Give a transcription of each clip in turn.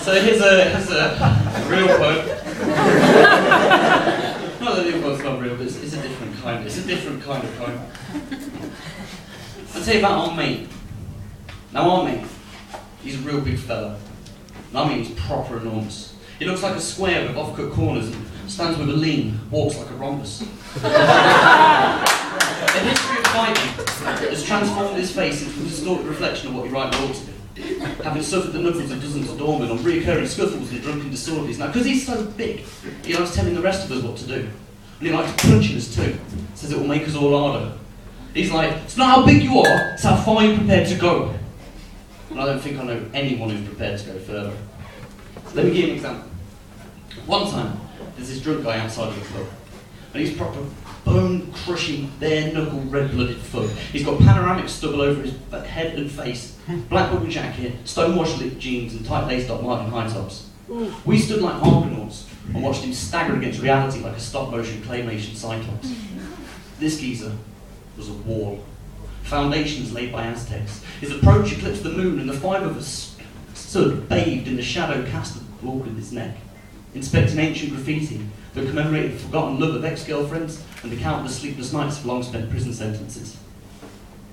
So here's a real quote. Not that the quote's not real, but it's a different kind. It's a different kind of quote. I'll tell you about our mate. Now our mate, he's a real big fella. And I mean he's proper enormous. He looks like a square with off-cut corners and stands with a lean, walks like a rhombus. The history of fighting has transformed his face into a distorted reflection of what he rightly ought to be. Having suffered the knuckles of dozens of doormen on reoccurring scuffles and drunken disorderlies. Now, because he's so big, he likes telling the rest of us what to do. And he likes punching us too. Says it will make us all harder. He's like, it's not how big you are, it's how far you're prepared to go. And I don't think I know anyone who's prepared to go further. So let me give you an example. One time, there's this drunk guy outside of the club. And he's proper bone-crushing, bare-knuckle, red-blooded thug. He's got panoramic stubble over his head and face, black bubble jacket, stone-wash-lit jeans and tight-laced Doc Marten high tops. We stood like Argonauts and watched him stagger against reality like a stop-motion claymation cyclops. This geezer was a wall. Foundations laid by Aztecs. His approach eclipsed the moon, and the five of us stood bathed in the shadow cast of the wall with his neck, inspecting ancient graffiti that commemorated the forgotten love of ex-girlfriends and the countless sleepless nights of long-spent prison sentences.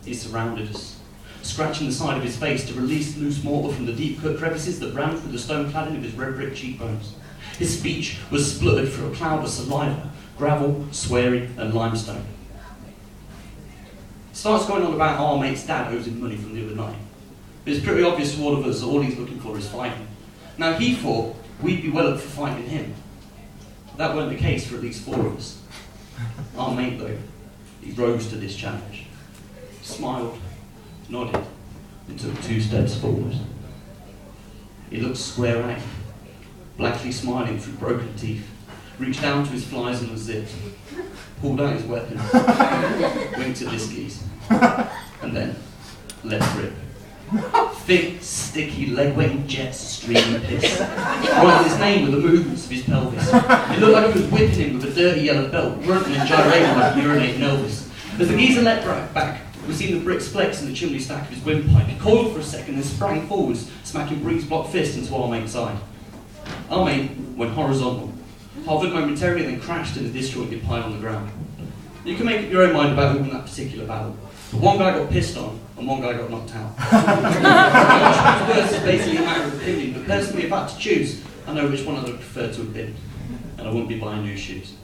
He surrounded us, scratching the side of his face to release loose mortar from the deep-cut crevices that ran through the stone cladding of his red-brick cheekbones. His speech was spluttered through a cloud of saliva, gravel, swearing, and limestone. It starts going on about how our mate's dad owes him money from the other night. But it's pretty obvious to all of us that all he's looking for is fighting. Now, he thought we'd be well up for fighting him. That weren't the case for at least 4 of us. Our mate, though, he rose to this challenge, smiled, nodded, and took 2 steps forward. He looked square-eyed, blackly smiling through broken teeth, reached down to his flies and unzipped, pulled out his weapon, winked at this geese, and then let rip. Thick, sticky, leg-wetting jets streaming piss. Writing his name with the movements of his pelvis. It looked like he was whipping him with a dirty yellow belt, grunting and gyrating like a urinating Elvis. As the geezer let back, we seen the bricks flex in the chimney stack of his windpipe. He coiled for a second, then sprang forwards, smacking breeze-block fists into our mate's eye. Our mate went horizontal, hovered momentarily, then crashed in a disjointed pile on the ground. You can make up your own mind about who won that particular battle. But one guy got pissed on, and one guy got knocked out. Which worse is basically a matter of opinion, but personally, if I had to choose, I know which one I would prefer to have been, and I wouldn't be buying new shoes.